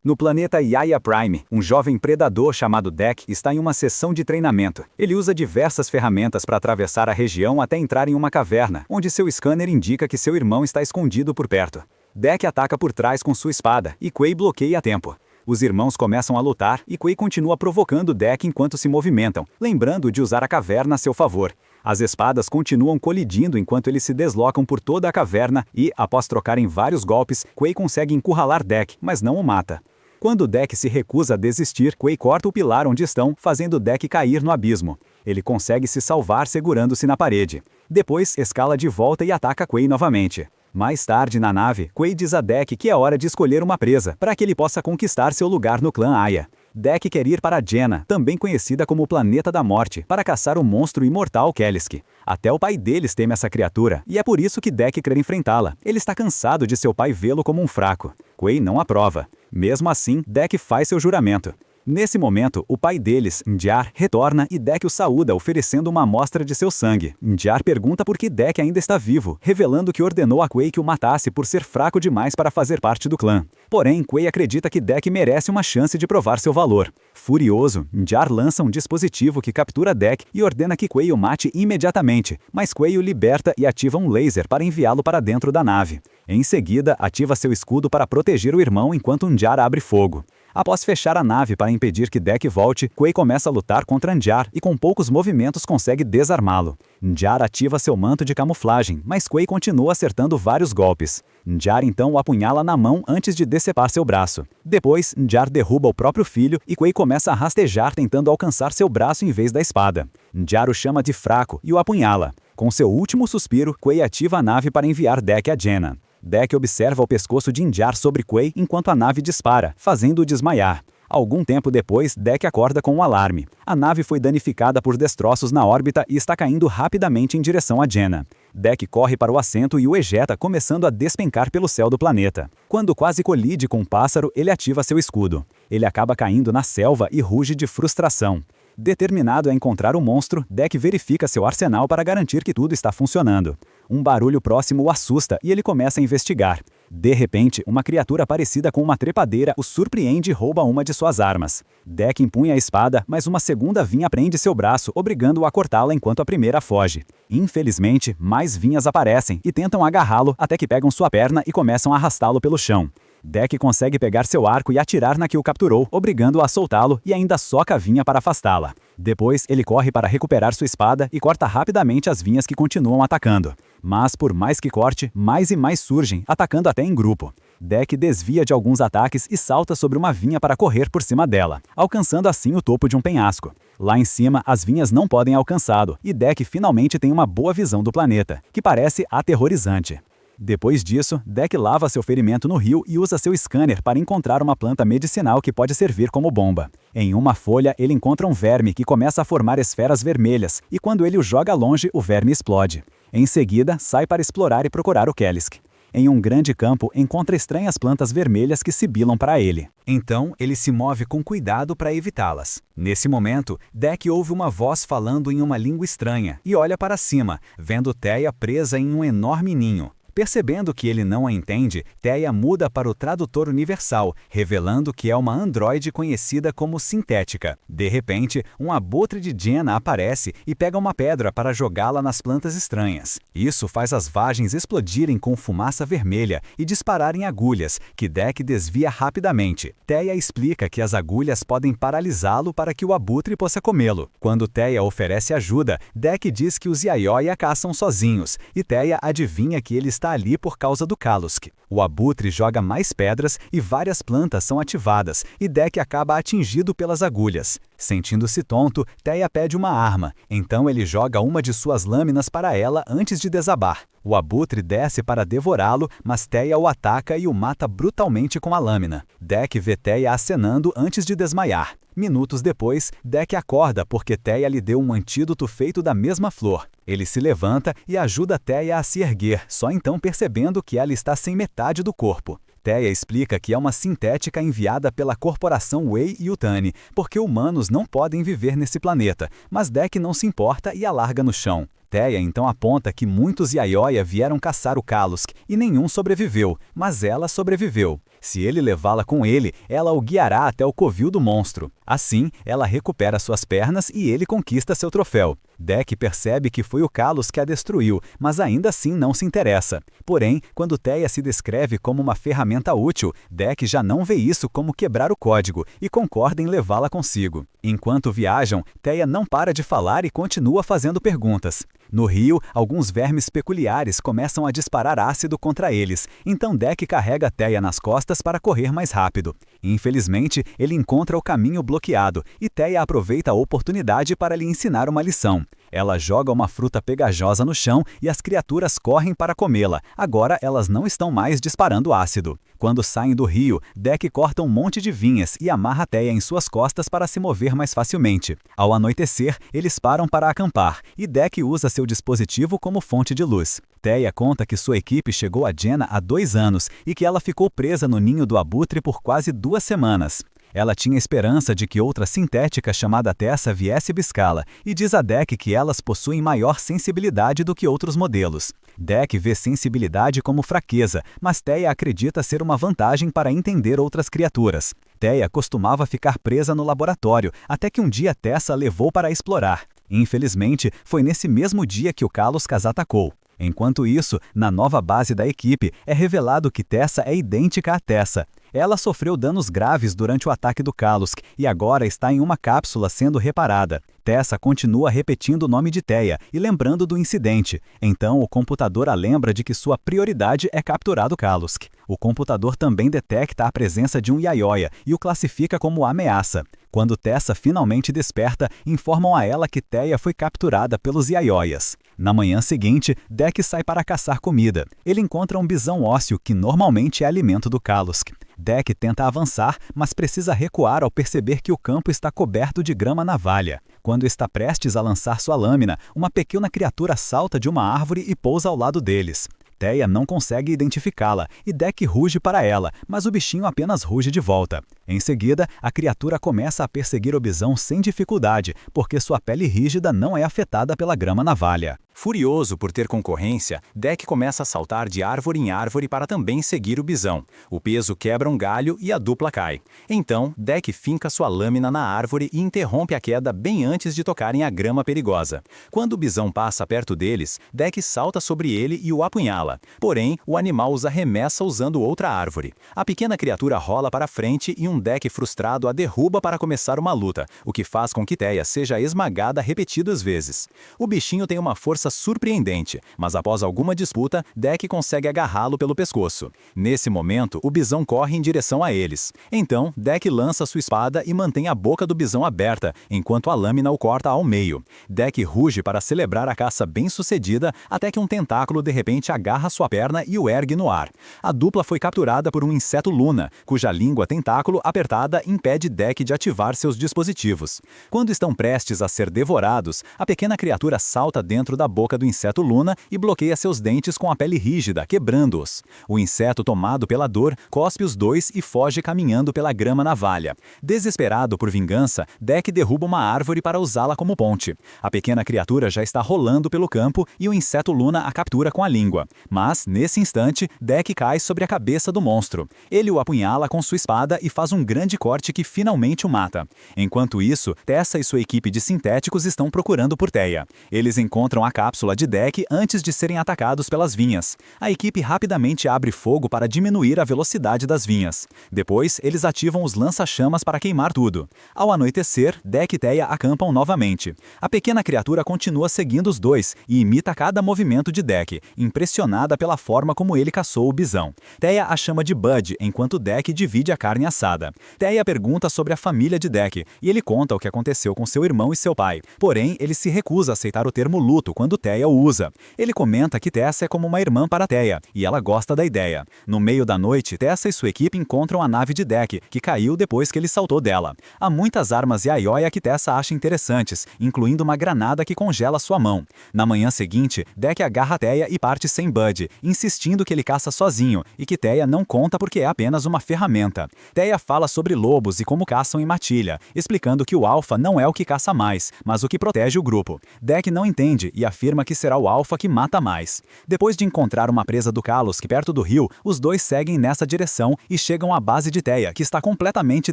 No planeta Yaya Prime, um jovem predador chamado Deck está em uma sessão de treinamento. Ele usa diversas ferramentas para atravessar a região até entrar em uma caverna, onde seu scanner indica que seu irmão está escondido por perto. Deck ataca por trás com sua espada, e Quay bloqueia a tempo. Os irmãos começam a lutar, e Quay continua provocando Deck enquanto se movimentam, lembrando de usar a caverna a seu favor. As espadas continuam colidindo enquanto eles se deslocam por toda a caverna e, após trocarem vários golpes, Quay consegue encurralar Deck, mas não o mata. Quando Deck se recusa a desistir, Quay corta o pilar onde estão, fazendo Deck cair no abismo. Ele consegue se salvar segurando-se na parede. Depois, escala de volta e ataca Quay novamente. Mais tarde na nave, Quay diz a Deck que é hora de escolher uma presa, para que ele possa conquistar seu lugar no clã Aya. Deck quer ir para Jenna, também conhecida como o Planeta da Morte, para caçar o monstro imortal Kellisk. Até o pai deles teme essa criatura, e é por isso que Deck quer enfrentá-la. Ele está cansado de seu pai vê-lo como um fraco. Quay não aprova. Mesmo assim, Deck faz seu juramento. Nesse momento, o pai deles, Ndjar, retorna e Deck o saúda oferecendo uma amostra de seu sangue. Ndjar pergunta por que Deck ainda está vivo, revelando que ordenou a Quay que o matasse por ser fraco demais para fazer parte do clã. Porém, Quay acredita que Deck merece uma chance de provar seu valor. Furioso, Ndjar lança um dispositivo que captura Deck e ordena que Quay o mate imediatamente, mas Quay o liberta e ativa um laser para enviá-lo para dentro da nave. Em seguida, ativa seu escudo para proteger o irmão enquanto Ndjar abre fogo. Após fechar a nave para impedir que Deck volte, Quay começa a lutar contra Ndjar e com poucos movimentos consegue desarmá-lo. Ndjar ativa seu manto de camuflagem, mas Quay continua acertando vários golpes. Ndjar então o apunhala na mão antes de decepar seu braço. Depois, Ndjar derruba o próprio filho e Quay começa a rastejar tentando alcançar seu braço em vez da espada. Ndjar o chama de fraco e o apunhala. Com seu último suspiro, Quay ativa a nave para enviar Deck a Jenna. Deck observa o pescoço de Ndjar sobre Quay enquanto a nave dispara, fazendo-o desmaiar. Algum tempo depois, Deck acorda com um alarme. A nave foi danificada por destroços na órbita e está caindo rapidamente em direção a Jenna. Deck corre para o assento e o ejeta, começando a despencar pelo céu do planeta. Quando quase colide com um pássaro, ele ativa seu escudo. Ele acaba caindo na selva e ruge de frustração. Determinado a encontrar o monstro, Deck verifica seu arsenal para garantir que tudo está funcionando. Um barulho próximo o assusta e ele começa a investigar. De repente, uma criatura parecida com uma trepadeira o surpreende e rouba uma de suas armas. Deck empunha a espada, mas uma segunda vinha prende seu braço, obrigando-o a cortá-la enquanto a primeira foge. Infelizmente, mais vinhas aparecem e tentam agarrá-lo até que pegam sua perna e começam a arrastá-lo pelo chão. Deck consegue pegar seu arco e atirar na que o capturou, obrigando-o a soltá-lo e ainda soca a vinha para afastá-la. Depois, ele corre para recuperar sua espada e corta rapidamente as vinhas que continuam atacando. Mas, por mais que corte, mais e mais surgem, atacando até em grupo. Deck desvia de alguns ataques e salta sobre uma vinha para correr por cima dela, alcançando assim o topo de um penhasco. Lá em cima, as vinhas não podem alcançá-lo, e Deck finalmente tem uma boa visão do planeta, que parece aterrorizante. Depois disso, Deck lava seu ferimento no rio e usa seu scanner para encontrar uma planta medicinal que pode servir como bomba. Em uma folha, ele encontra um verme que começa a formar esferas vermelhas, e quando ele o joga longe, o verme explode. Em seguida, sai para explorar e procurar o Kellisk. Em um grande campo, encontra estranhas plantas vermelhas que sibilam para ele. Então, ele se move com cuidado para evitá-las. Nesse momento, Deck ouve uma voz falando em uma língua estranha e olha para cima, vendo Theia presa em um enorme ninho. Percebendo que ele não a entende, Theia muda para o tradutor universal, revelando que é uma androide conhecida como Sintética. De repente, um abutre de Jenna aparece e pega uma pedra para jogá-la nas plantas estranhas. Isso faz as vagens explodirem com fumaça vermelha e dispararem agulhas, que Deck desvia rapidamente. Theia explica que as agulhas podem paralisá-lo para que o abutre possa comê-lo. Quando Theia oferece ajuda, Deck diz que os Yayoi a caçam sozinhos, e Theia adivinha que ele está ali por causa do Kalusk. O abutre joga mais pedras e várias plantas são ativadas, e Deck acaba atingido pelas agulhas. Sentindo-se tonto, Theia pede uma arma, então ele joga uma de suas lâminas para ela antes de desabar. O abutre desce para devorá-lo, mas Theia o ataca e o mata brutalmente com a lâmina. Deck vê Theia acenando antes de desmaiar. Minutos depois, Deck acorda porque Theia lhe deu um antídoto feito da mesma flor. Ele se levanta e ajuda Theia a se erguer, só então percebendo que ela está sem metade do corpo. Theia explica que é uma sintética enviada pela corporação Wei-Yutani, porque humanos não podem viver nesse planeta, mas Deck não se importa e a larga no chão. Teia então aponta que muitos Yaioia vieram caçar o Kalusk e nenhum sobreviveu, mas ela sobreviveu. Se ele levá-la com ele, ela o guiará até o covil do monstro. Assim, ela recupera suas pernas e ele conquista seu troféu. Deck percebe que foi o Kalusk que a destruiu, mas ainda assim não se interessa. Porém, quando Teia se descreve como uma ferramenta útil, Deck já não vê isso como quebrar o código e concorda em levá-la consigo. Enquanto viajam, Teia não para de falar e continua fazendo perguntas. No rio, alguns vermes peculiares começam a disparar ácido contra eles, então Deck carrega Teia nas costas para correr mais rápido. Infelizmente, ele encontra o caminho bloqueado e Teia aproveita a oportunidade para lhe ensinar uma lição. Ela joga uma fruta pegajosa no chão e as criaturas correm para comê-la. Agora elas não estão mais disparando ácido. Quando saem do rio, Deck corta um monte de vinhas e amarra Teia em suas costas para se mover mais facilmente. Ao anoitecer, eles param para acampar e Deck usa seu dispositivo como fonte de luz. Teia conta que sua equipe chegou a Jenna há 2 anos e que ela ficou presa no ninho do abutre por quase 2 semanas. Ela tinha esperança de que outra sintética chamada Tessa viesse buscá-la e diz a Deck que elas possuem maior sensibilidade do que outros modelos. Deck vê sensibilidade como fraqueza, mas Teia acredita ser uma vantagem para entender outras criaturas. Teia costumava ficar presa no laboratório, até que um dia Tessa a levou para explorar. Infelizmente, foi nesse mesmo dia que o Kalusk as atacou. Enquanto isso, na nova base da equipe, é revelado que Tessa é idêntica a Tessa. Ela sofreu danos graves durante o ataque do Kalusk e agora está em uma cápsula sendo reparada. Tessa continua repetindo o nome de Teia e lembrando do incidente. Então, o computador a lembra de que sua prioridade é capturar o Kalusk. O computador também detecta a presença de um Yaioia e o classifica como ameaça. Quando Tessa finalmente desperta, informam a ela que Teia foi capturada pelos Yaioias. Na manhã seguinte, Deck sai para caçar comida. Ele encontra um bisão ósseo que normalmente é alimento do Kalusk. Deck tenta avançar, mas precisa recuar ao perceber que o campo está coberto de grama navalha. Quando está prestes a lançar sua lâmina, uma pequena criatura salta de uma árvore e pousa ao lado deles. Teia não consegue identificá-la e Deck ruge para ela, mas o bichinho apenas ruge de volta. Em seguida, a criatura começa a perseguir o bisão sem dificuldade, porque sua pele rígida não é afetada pela grama navalha. Furioso por ter concorrência, Deck começa a saltar de árvore em árvore para também seguir o bisão. O peso quebra um galho e a dupla cai. Então, Deck finca sua lâmina na árvore e interrompe a queda bem antes de tocarem a grama perigosa. Quando o bisão passa perto deles, Deck salta sobre ele e o apunhala. Porém, o animal os arremessa usando outra árvore. A pequena criatura rola para frente e um Deck frustrado a derruba para começar uma luta, o que faz com que Teia seja esmagada repetidas vezes. O bichinho tem uma força surpreendente, mas após alguma disputa, Deck consegue agarrá-lo pelo pescoço. Nesse momento, o bisão corre em direção a eles. Então, Deck lança sua espada e mantém a boca do bisão aberta, enquanto a lâmina o corta ao meio. Deck ruge para celebrar a caça bem-sucedida, até que um tentáculo de repente agarra sua perna e o ergue no ar. A dupla foi capturada por um inseto luna, cuja língua tentáculo apertada impede Deck de ativar seus dispositivos. Quando estão prestes a ser devorados, a pequena criatura salta dentro da boca do inseto luna e bloqueia seus dentes com a pele rígida, quebrando-os. O inseto, tomado pela dor, cospe os dois e foge caminhando pela grama navalha. Desesperado por vingança, Deck derruba uma árvore para usá-la como ponte. A pequena criatura já está rolando pelo campo e o inseto luna a captura com a língua. Mas, nesse instante, Deck cai sobre a cabeça do monstro. Ele o apunhala com sua espada e faz um grande corte que finalmente o mata. Enquanto isso, Tessa e sua equipe de sintéticos estão procurando por Teia. Eles encontram a cápsula de Deck antes de serem atacados pelas vinhas. A equipe rapidamente abre fogo para diminuir a velocidade das vinhas. Depois, eles ativam os lança-chamas para queimar tudo. Ao anoitecer, Deck e Teia acampam novamente. A pequena criatura continua seguindo os dois e imita cada movimento de Deck, impressionada pela forma como ele caçou o bisão. Teia a chama de Bud, enquanto Deck divide a carne assada. Teia pergunta sobre a família de Deck, e ele conta o que aconteceu com seu irmão e seu pai. Porém, ele se recusa a aceitar o termo luto quando Teia o usa. Ele comenta que Tessa é como uma irmã para Teia, e ela gosta da ideia. No meio da noite, Tessa e sua equipe encontram a nave de Deck, que caiu depois que ele saltou dela. Há muitas armas Yaioia que Tessa acha interessantes, incluindo uma granada que congela sua mão. Na manhã seguinte, Deck agarra Teia e parte sem Bud, insistindo que ele caça sozinho, e que Teia não conta porque é apenas uma ferramenta. Teia fala sobre lobos e como caçam em matilha, explicando que o alfa não é o que caça mais, mas o que protege o grupo. Deck não entende e afirma afirma que será o alfa que mata mais. Depois de encontrar uma presa do Kalusk perto do rio, os dois seguem nessa direção e chegam à base de Theia, que está completamente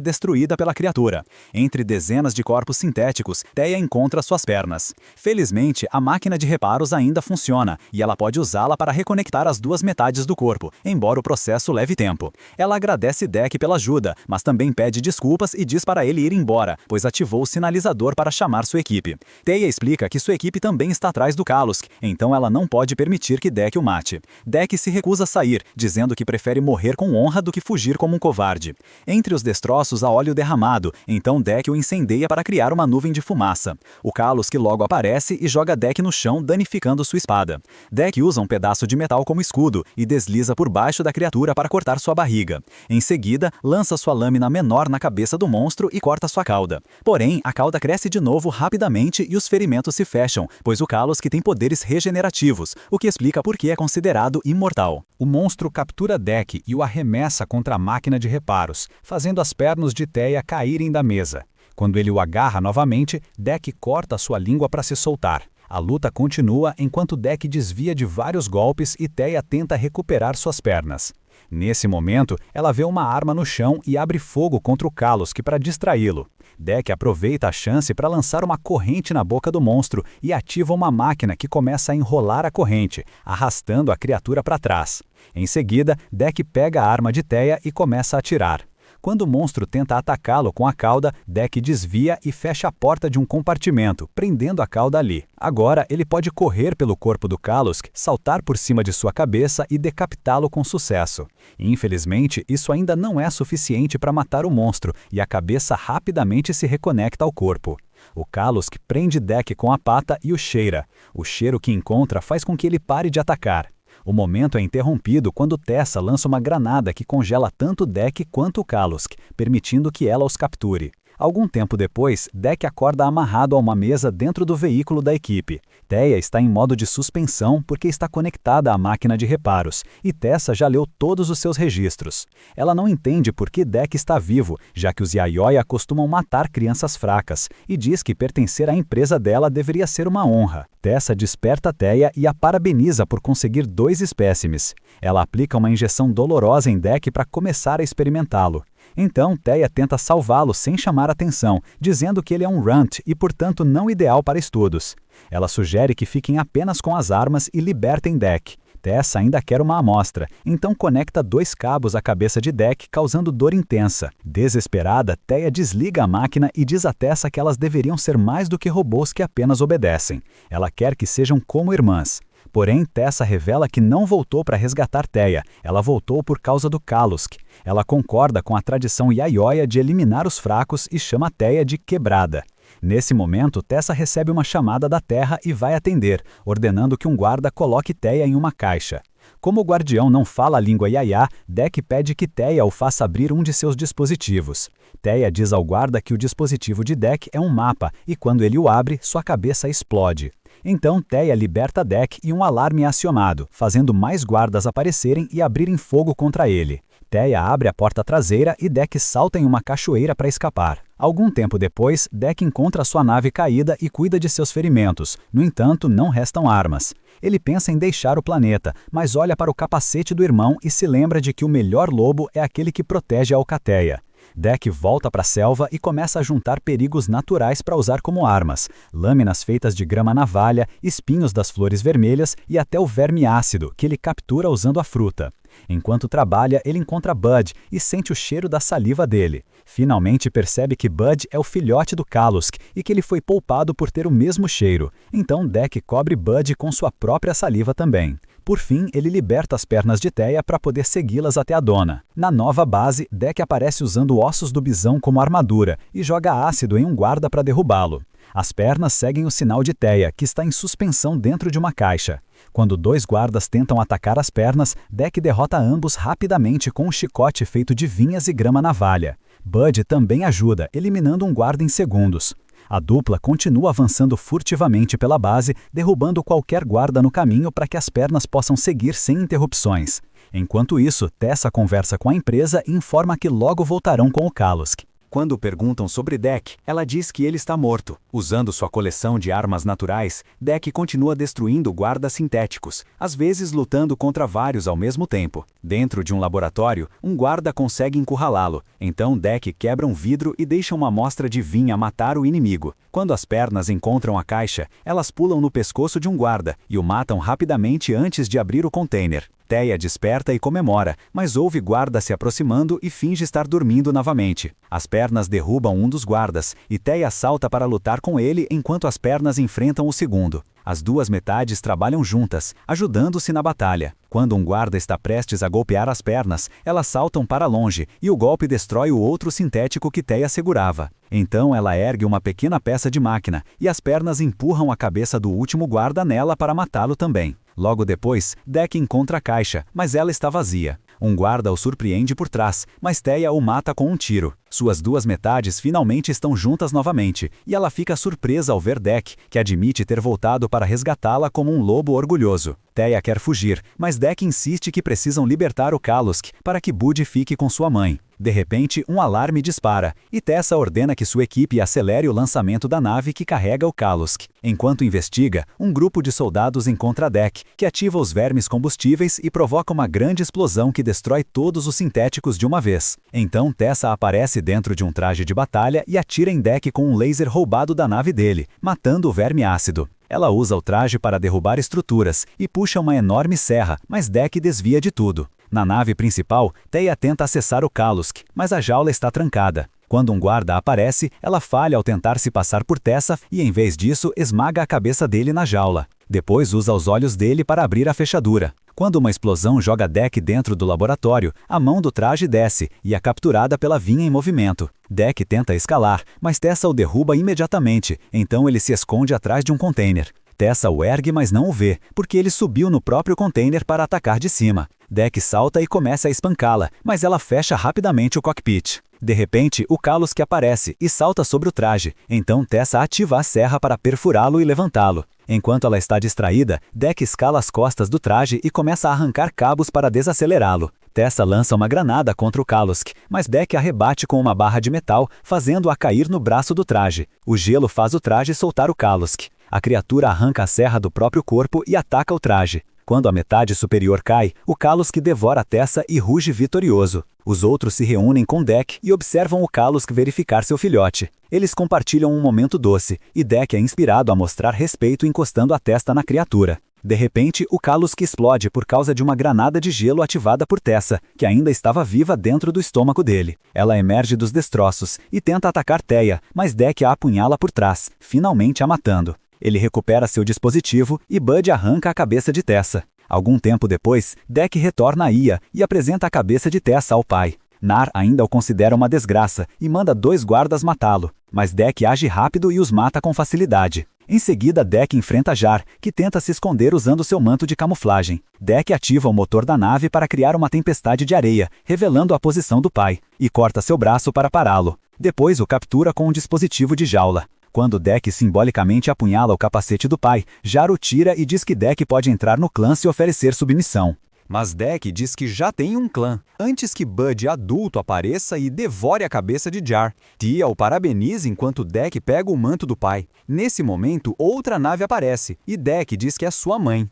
destruída pela criatura. Entre dezenas de corpos sintéticos, Theia encontra suas pernas. Felizmente, a máquina de reparos ainda funciona, e ela pode usá-la para reconectar as duas metades do corpo, embora o processo leve tempo. Ela agradece Deck pela ajuda, mas também pede desculpas e diz para ele ir embora, pois ativou o sinalizador para chamar sua equipe. Theia explica que sua equipe também está atrás do Kalusk, então ela não pode permitir que Deck o mate. Deck se recusa a sair, dizendo que prefere morrer com honra do que fugir como um covarde. Entre os destroços há óleo derramado, então Deck o incendeia para criar uma nuvem de fumaça. O Kalusk logo aparece e joga Deck no chão, danificando sua espada. Deck usa um pedaço de metal como escudo e desliza por baixo da criatura para cortar sua barriga. Em seguida, lança sua lâmina menor na cabeça do monstro e corta sua cauda. Porém, a cauda cresce de novo rapidamente e os ferimentos se fecham, pois o Kalusk tem poderes regenerativos, o que explica por que é considerado imortal. O monstro captura Deck e o arremessa contra a máquina de reparos, fazendo as pernas de Theia caírem da mesa. Quando ele o agarra novamente, Deck corta sua língua para se soltar. A luta continua enquanto Deck desvia de vários golpes e Theia tenta recuperar suas pernas. Nesse momento, ela vê uma arma no chão e abre fogo contra o Kalusk para distraí-lo. Deck aproveita a chance para lançar uma corrente na boca do monstro e ativa uma máquina que começa a enrolar a corrente, arrastando a criatura para trás. Em seguida, Deck pega a arma de Theia e começa a atirar. Quando o monstro tenta atacá-lo com a cauda, Deck desvia e fecha a porta de um compartimento, prendendo a cauda ali. Agora, ele pode correr pelo corpo do Kalusk, saltar por cima de sua cabeça e decapitá-lo com sucesso. Infelizmente, isso ainda não é suficiente para matar o monstro, e a cabeça rapidamente se reconecta ao corpo. O Kalusk prende Deck com a pata e o cheira. O cheiro que encontra faz com que ele pare de atacar. O momento é interrompido quando Tessa lança uma granada que congela tanto Deck quanto o Kalusk, permitindo que ela os capture. Algum tempo depois, Deck acorda amarrado a uma mesa dentro do veículo da equipe. Theia está em modo de suspensão porque está conectada à máquina de reparos, e Tessa já leu todos os seus registros. Ela não entende por que Deck está vivo, já que os Yayoia costumam matar crianças fracas, e diz que pertencer à empresa dela deveria ser uma honra. Tessa desperta Theia e a parabeniza por conseguir 2 espécimes. Ela aplica uma injeção dolorosa em Deck para começar a experimentá-lo. Então, Theia tenta salvá-lo sem chamar atenção, dizendo que ele é um Runt e, portanto, não ideal para estudos. Ela sugere que fiquem apenas com as armas e libertem Deck. Tessa ainda quer uma amostra, então conecta 2 cabos à cabeça de Deck, causando dor intensa. Desesperada, Theia desliga a máquina e diz a Tessa que elas deveriam ser mais do que robôs que apenas obedecem. Ela quer que sejam como irmãs. Porém, Tessa revela que não voltou para resgatar Theia, ela voltou por causa do Kalusk. Ela concorda com a tradição Yayoia de eliminar os fracos e chama Theia de quebrada. Nesse momento, Tessa recebe uma chamada da Terra e vai atender, ordenando que um guarda coloque Theia em uma caixa. Como o guardião não fala a língua Yaya, Deck pede que Theia o faça abrir um de seus dispositivos. Theia diz ao guarda que o dispositivo de Deck é um mapa e quando ele o abre, sua cabeça explode. Então Theia liberta Deck e um alarme é acionado, fazendo mais guardas aparecerem e abrirem fogo contra ele. Theia abre a porta traseira e Deck salta em uma cachoeira para escapar. Algum tempo depois, Deck encontra sua nave caída e cuida de seus ferimentos. No entanto, não restam armas. Ele pensa em deixar o planeta, mas olha para o capacete do irmão e se lembra de que o melhor lobo é aquele que protege a Alcateia. Deck volta para a selva e começa a juntar perigos naturais para usar como armas. Lâminas feitas de grama navalha, espinhos das flores vermelhas e até o verme ácido, que ele captura usando a fruta. Enquanto trabalha, ele encontra Bud e sente o cheiro da saliva dele. Finalmente percebe que Bud é o filhote do Kalusk e que ele foi poupado por ter o mesmo cheiro. Então Deck cobre Bud com sua própria saliva também. Por fim, ele liberta as pernas de Theia para poder segui-las até a dona. Na nova base, Deck aparece usando ossos do bisão como armadura e joga ácido em um guarda para derrubá-lo. As pernas seguem o sinal de Theia, que está em suspensão dentro de uma caixa. Quando 2 guardas tentam atacar as pernas, Deck derrota ambos rapidamente com um chicote feito de vinhas e grama navalha. Bud também ajuda, eliminando um guarda em segundos. A dupla continua avançando furtivamente pela base, derrubando qualquer guarda no caminho para que as pernas possam seguir sem interrupções. Enquanto isso, Tessa conversa com a empresa e informa que logo voltarão com o Kalusk. Quando perguntam sobre Deck, ela diz que ele está morto. Usando sua coleção de armas naturais, Deck continua destruindo guardas sintéticos, às vezes lutando contra vários ao mesmo tempo. Dentro de um laboratório, um guarda consegue encurralá-lo, então Deck quebra um vidro e deixa uma amostra de vinha matar o inimigo. Quando as pernas encontram a caixa, elas pulam no pescoço de um guarda e o matam rapidamente antes de abrir o container. Teia desperta e comemora, mas ouve guarda se aproximando e finge estar dormindo novamente. As pernas derrubam um dos guardas, e Teia salta para lutar com ele enquanto as pernas enfrentam o segundo. As duas metades trabalham juntas, ajudando-se na batalha. Quando um guarda está prestes a golpear as pernas, elas saltam para longe, e o golpe destrói o outro sintético que Teia segurava. Então ela ergue uma pequena peça de máquina, e as pernas empurram a cabeça do último guarda nela para matá-lo também. Logo depois, Deck encontra a caixa, mas ela está vazia. Um guarda o surpreende por trás, mas Teia o mata com um tiro. Suas duas metades finalmente estão juntas novamente, e ela fica surpresa ao ver Deck, que admite ter voltado para resgatá-la como um lobo orgulhoso. Teia quer fugir, mas Deck insiste que precisam libertar o Kalusk para que Bud fique com sua mãe. De repente, um alarme dispara, e Tessa ordena que sua equipe acelere o lançamento da nave que carrega o Kalusk. Enquanto investiga, um grupo de soldados encontra Deck, que ativa os vermes combustíveis e provoca uma grande explosão que destrói todos os sintéticos de uma vez. Então Tessa aparece dentro de um traje de batalha e atira em Deck com um laser roubado da nave dele, matando o verme ácido. Ela usa o traje para derrubar estruturas e puxa uma enorme serra, mas Deck desvia de tudo. Na nave principal, Teia tenta acessar o Kalusk, mas a jaula está trancada. Quando um guarda aparece, ela falha ao tentar se passar por Tessa e, em vez disso, esmaga a cabeça dele na jaula. Depois usa os olhos dele para abrir a fechadura. Quando uma explosão joga Deck dentro do laboratório, a mão do traje desce e é capturada pela vinha em movimento. Deck tenta escalar, mas Tessa o derruba imediatamente, então ele se esconde atrás de um container. Tessa o ergue, mas não o vê, porque ele subiu no próprio container para atacar de cima. Deck salta e começa a espancá-la, mas ela fecha rapidamente o cockpit. De repente, o Kalusk aparece e salta sobre o traje, então Tessa ativa a serra para perfurá-lo e levantá-lo. Enquanto ela está distraída, Deck escala as costas do traje e começa a arrancar cabos para desacelerá-lo. Tessa lança uma granada contra o Kalusk, mas Deck a rebate com uma barra de metal, fazendo-a cair no braço do traje. O gelo faz o traje soltar o Kalusk. A criatura arranca a serra do próprio corpo e ataca o traje. Quando a metade superior cai, o Kalusk devora Tessa e ruge vitorioso. Os outros se reúnem com Deck e observam o Kalusk verificar seu filhote. Eles compartilham um momento doce, e Deck é inspirado a mostrar respeito encostando a testa na criatura. De repente, o Kalusk explode por causa de uma granada de gelo ativada por Tessa, que ainda estava viva dentro do estômago dele. Ela emerge dos destroços e tenta atacar Teia, mas Deck a apunhala por trás, finalmente a matando. Ele recupera seu dispositivo e Bud arranca a cabeça de Tessa. Algum tempo depois, Deck retorna a Ia e apresenta a cabeça de Tessa ao pai. Nar ainda o considera uma desgraça e manda 2 guardas matá-lo, mas Deck age rápido e os mata com facilidade. Em seguida, Deck enfrenta Jar, que tenta se esconder usando seu manto de camuflagem. Deck ativa o motor da nave para criar uma tempestade de areia, revelando a posição do pai, e corta seu braço para pará-lo. Depois o captura com um dispositivo de jaula. Quando Deck simbolicamente apunhala o capacete do pai, Jar o tira e diz que Deck pode entrar no clã se oferecer submissão. Mas Deck diz que já tem um clã, antes que Bud adulto apareça e devore a cabeça de Jar. Tia o parabeniza enquanto Deck pega o manto do pai. Nesse momento, outra nave aparece, e Deck diz que é sua mãe.